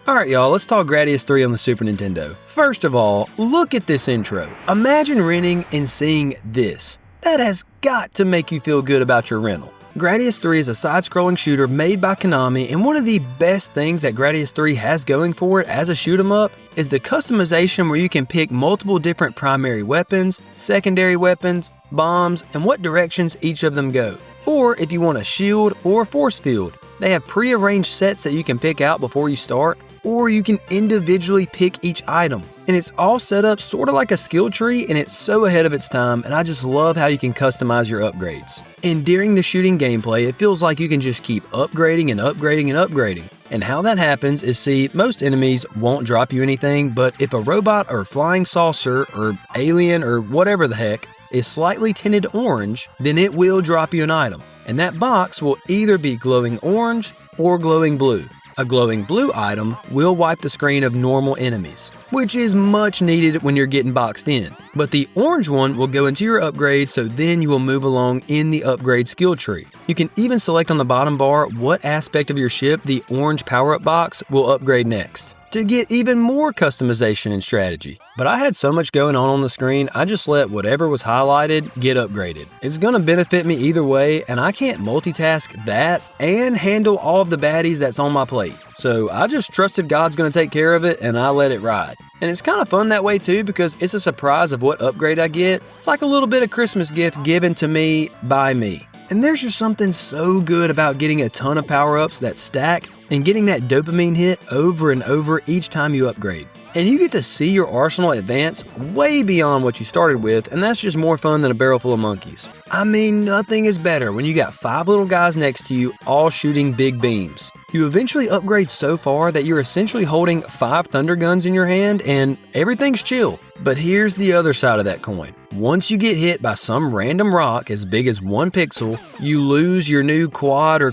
Alright y'all, let's talk Gradius III on the Super Nintendo. First of all, look at this intro. Imagine renting and seeing this. That has got to make you feel good about your rental. Gradius III is a side-scrolling shooter made by Konami, and one of the best things that Gradius III has going for it as a shoot-'em-up is the customization where you can pick multiple different primary weapons, secondary weapons, bombs, and what directions each of them go. Or if you want a shield or a force field, they have pre-arranged sets that you can pick out before you start, or you can individually pick each item. And it's all set up sort of like a skill tree, and it's so ahead of its time, and I just love how you can customize your upgrades. And during the shooting gameplay, it feels like you can just keep upgrading and upgrading and upgrading. And how that happens is, see, most enemies won't drop you anything, but if a robot or flying saucer or alien or whatever the heck is slightly tinted orange, then it will drop you an item. And that box will either be glowing orange or glowing blue. A glowing blue item will wipe the screen of normal enemies, which is much needed when you're getting boxed in. But the orange one will go into your upgrade, so then you will move along in the upgrade skill tree. You can even select on the bottom bar what aspect of your ship the orange power-up box will upgrade next, to get even more customization and strategy. But I had so much going on the screen, I just let whatever was highlighted get upgraded. It's gonna benefit me either way, and I can't multitask that and handle all of the baddies that's on my plate. So I just trusted God's gonna take care of it, and I let it ride. And it's kind of fun that way too, because it's a surprise of what upgrade I get. It's like a little bit of Christmas gift given to me by me. And there's just something so good about getting a ton of power-ups that stack and getting that dopamine hit over and over each time you upgrade. And you get to see your arsenal advance way beyond what you started with, and that's just more fun than a barrel full of monkeys. I mean, nothing is better when you got 5 little guys next to you all shooting big beams. You eventually upgrade so far that you're essentially holding 5 thunder guns in your hand and everything's chill. But here's the other side of that coin. Once you get hit by some random rock as big as 1 pixel, you lose your new quad or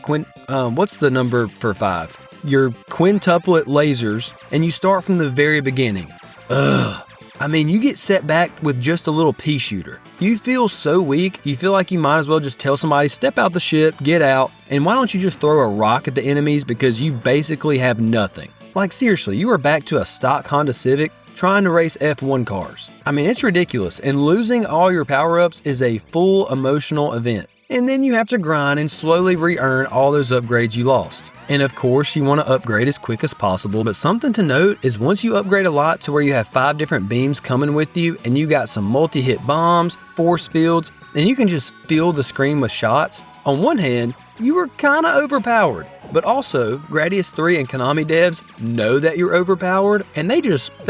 what's the number for 5? Your quintuplet lasers, and you start from the very beginning. I mean, you get set back with just a little pea shooter. You feel so weak, you feel like you might as well just tell somebody, step out the ship, get out, and why don't you just throw a rock at the enemies because you basically have nothing. Like seriously, you are back to a stock Honda Civic trying to race F1 cars. I mean, it's ridiculous, and losing all your power-ups is a full emotional event. And then you have to grind and slowly re-earn all those upgrades you lost. And of course, you want to upgrade as quick as possible, but something to note is once you upgrade a lot to where you have 5 different beams coming with you, and you got some multi-hit bombs, force fields, and you can just fill the screen with shots, on one hand, you are kinda overpowered. But also, Gradius III and Konami devs know that you're overpowered, and they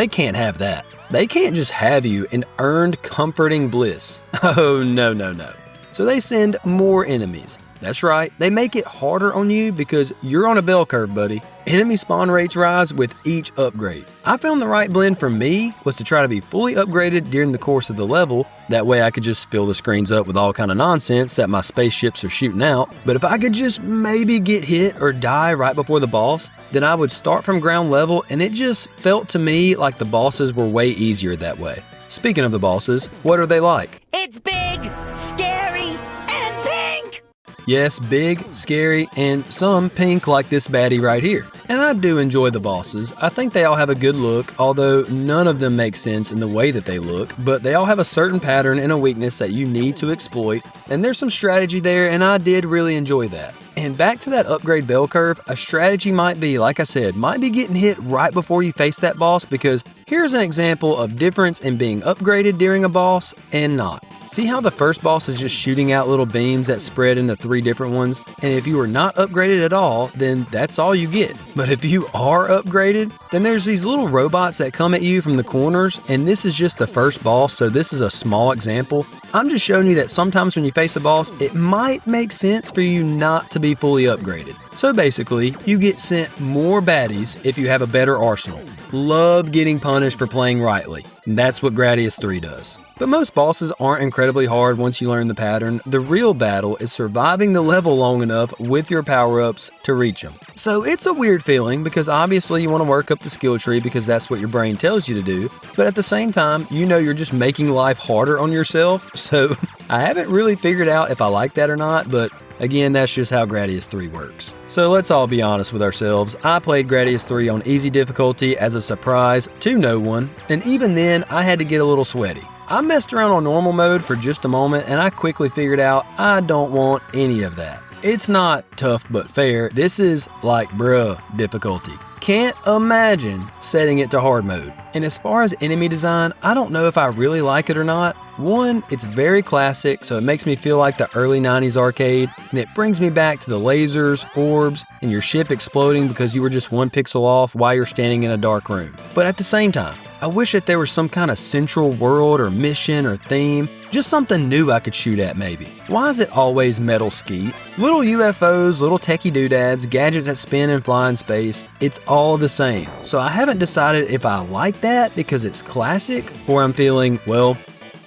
can't have that. They can't just have you in earned comforting bliss. Oh, no. So they send more enemies. That's right, they make it harder on you because you're on a bell curve, buddy. Enemy spawn rates rise with each upgrade. I found the right blend for me was to try to be fully upgraded during the course of the level. That way I could just fill the screens up with all kind of nonsense that my spaceships are shooting out. But if I could just maybe get hit or die right before the boss, then I would start from ground level, and it just felt to me like the bosses were way easier that way. Speaking of the bosses, what are they like? It's big, scary, and pink! Yes, big, scary, and some pink like this baddie right here. And I do enjoy the bosses. I think they all have a good look, although none of them make sense in the way that they look, but they all have a certain pattern and a weakness that you need to exploit, and there's some strategy there, and I did really enjoy that. And back to that upgrade bell curve, a strategy might be, like I said, might be getting hit right before you face that boss, because here's an example of difference in being upgraded during a boss and not. See how the first boss is just shooting out little beams that spread into 3 different ones? And if you are not upgraded at all, then that's all you get. But if you are upgraded, then there's these little robots that come at you from the corners, and this is just the first boss, so this is a small example. I'm just showing you that sometimes when you face a boss, it might make sense for you not to be fully upgraded. So basically, you get sent more baddies if you have a better arsenal. Love getting punished for playing rightly. And that's what Gradius III does. But most bosses aren't incredibly hard once you learn the pattern. The real battle is surviving the level long enough with your power-ups to reach them. So it's a weird feeling because obviously you want to work up the skill tree because that's what your brain tells you to do. But at the same time, you know you're just making life harder on yourself. So I haven't really figured out if I like that or not, but again, that's just how Gradius III works. So let's all be honest with ourselves. I played Gradius III on easy difficulty as a surprise to no one, and even then I had to get a little sweaty. I messed around on normal mode for just a moment and I quickly figured out I don't want any of that. It's not tough but fair, this is like bruh difficulty. Can't imagine setting it to hard mode. And as far as enemy design, I don't know if I really like it or not. One, it's very classic, so it makes me feel like the early 90s arcade, and it brings me back to the lasers, orbs, and your ship exploding because you were just one pixel off while you're standing in a dark room. But at the same time, I wish that there was some kind of central world or mission or theme, just something new I could shoot at maybe. Why is it always metal skeet? Little UFOs, little techie doodads, gadgets that spin and fly in space, it's all the same. So I haven't decided if I like that because it's classic, or I'm feeling, well,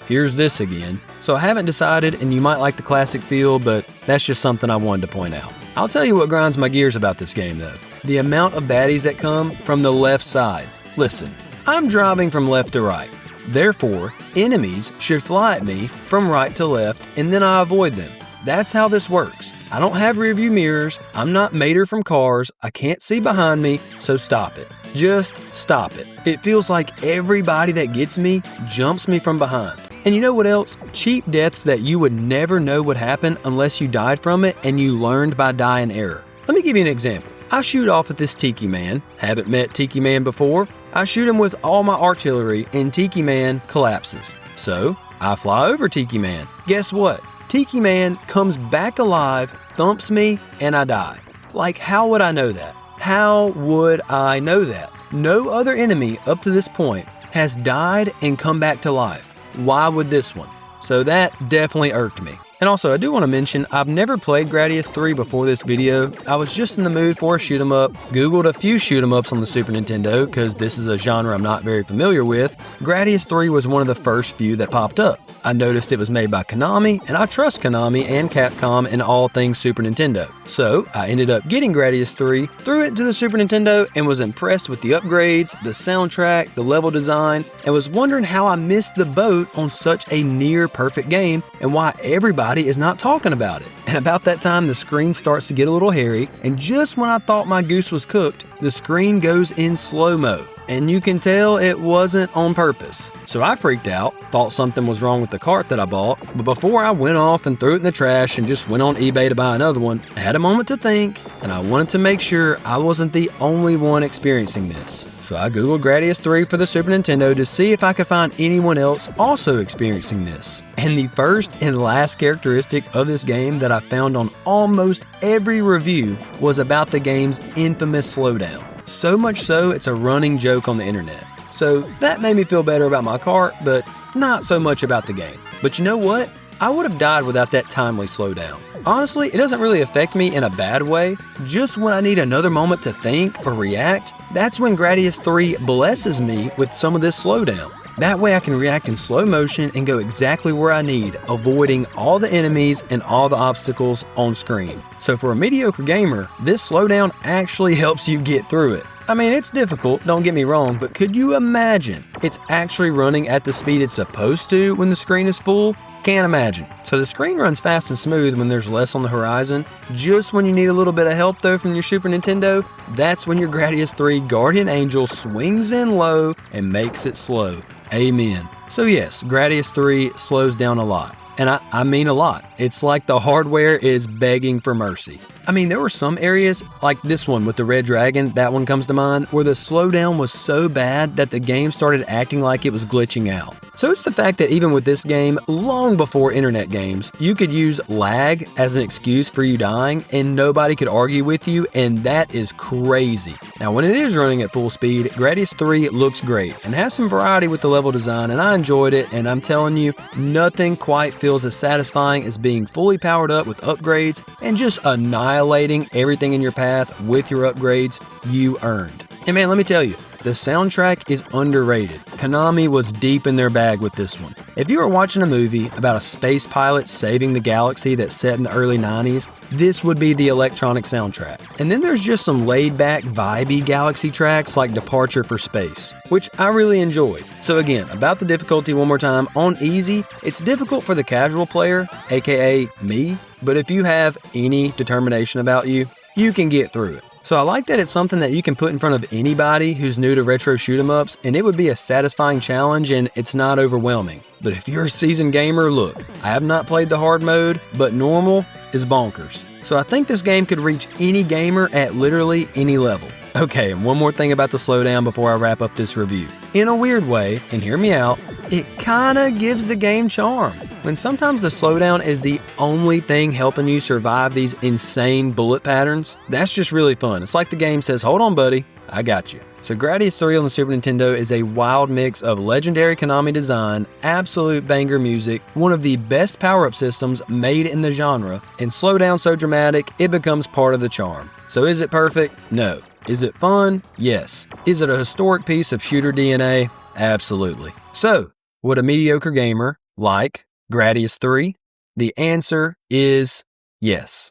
here's this again. So I haven't decided, and you might like the classic feel, but that's just something I wanted to point out. I'll tell you what grinds my gears about this game though. The amount of baddies that come from the left side. Listen, I'm driving from left to right. Therefore, enemies should fly at me from right to left, and then I avoid them. That's how this works. I don't have rearview mirrors, I'm not Mater from Cars, I can't see behind me, so stop it. Just stop it. It feels like everybody that gets me jumps me from behind. And you know what else? Cheap deaths that you would never know would happen unless you died from it and you learned by die and error. Let me give you an example. I shoot off at this Tiki Man. Haven't met Tiki Man before. I shoot him with all my artillery and Tiki Man collapses. So I fly over Tiki Man. Guess what? Tiki Man comes back alive, thumps me, and I die. Like, how would I know that? How would I know that? No other enemy up to this point has died and come back to life. Why would this one? So that definitely irked me. And also, I do want to mention, I've never played Gradius III before this video. I was just in the mood for a shoot 'em up, Googled a few shoot 'em ups on the Super Nintendo, because this is a genre I'm not very familiar with. Gradius III was one of the first few that popped up. I noticed it was made by Konami, and I trust Konami and Capcom in all things Super Nintendo. So, I ended up getting Gradius III, threw it to the Super Nintendo, and was impressed with the upgrades, the soundtrack, the level design, and was wondering how I missed the boat on such a near-perfect game, and why everybody is not talking about it. And about that time, the screen starts to get a little hairy, and just when I thought my goose was cooked, the screen goes in slow-mo. And you can tell it wasn't on purpose. So I freaked out, thought something was wrong with the cart that I bought, but before I went off and threw it in the trash and just went on eBay to buy another one, I had a moment to think, and I wanted to make sure I wasn't the only one experiencing this. So I googled Gradius III for the Super Nintendo to see if I could find anyone else also experiencing this. And the first and last characteristic of this game that I found on almost every review was about the game's infamous slowdown. So much so, it's a running joke on the internet. So that made me feel better about my cart, but not so much about the game. But you know what? I would have died without that timely slowdown. Honestly, it doesn't really affect me in a bad way. Just when I need another moment to think or react, that's when Gradius III blesses me with some of this slowdown. That way I can react in slow motion and go exactly where I need, avoiding all the enemies and all the obstacles on screen. So for a mediocre gamer, this slowdown actually helps you get through it. I mean, it's difficult, don't get me wrong, but could you imagine it's actually running at the speed it's supposed to when the screen is full? Can't imagine. So the screen runs fast and smooth when there's less on the horizon. Just when you need a little bit of help though from your Super Nintendo, that's when your Gradius III Guardian Angel swings in low and makes it slow. Amen. So yes, Gradius III slows down a lot. And I mean a lot. It's like the hardware is begging for mercy. I mean, there were some areas, like this one with the red dragon, that one comes to mind, where the slowdown was so bad that the game started acting like it was glitching out. So it's the fact that even with this game, long before internet games, you could use lag as an excuse for you dying, and nobody could argue with you, and that is crazy. Now, when it is running at full speed, Gradius III looks great, and has some variety with the level design, and I enjoyed it, and I'm telling you, nothing quite feels as satisfying as being fully powered up with upgrades, and just annihilating everything in your path with your upgrades you earned. And man, let me tell you, the soundtrack is underrated. Konami was deep in their bag with this one. If you were watching a movie about a space pilot saving the galaxy that's set in the early 90s, this would be the electronic soundtrack. And then there's just some laid-back, vibey galaxy tracks like Departure for Space, which I really enjoyed. So again, about the difficulty one more time, on easy, it's difficult for the casual player, aka me, but if you have any determination about you, you can get through it. So I like that it's something that you can put in front of anybody who's new to retro shoot 'em ups, and it would be a satisfying challenge and it's not overwhelming. But if you're a seasoned gamer, look, I have not played the hard mode, but normal is bonkers. So I think this game could reach any gamer at literally any level. Okay, and one more thing about the slowdown before I wrap up this review. In a weird way, and hear me out, it kinda gives the game charm. When sometimes the slowdown is the only thing helping you survive these insane bullet patterns, that's just really fun. It's like the game says, hold on buddy, I got you. So Gradius III on the Super Nintendo is a wild mix of legendary Konami design, absolute banger music, one of the best power-up systems made in the genre, and slowdown so dramatic, it becomes part of the charm. So is it perfect? No. Is it fun? Yes. Is it a historic piece of shooter DNA? Absolutely. So, would a mediocre gamer like Gradius III? The answer is yes.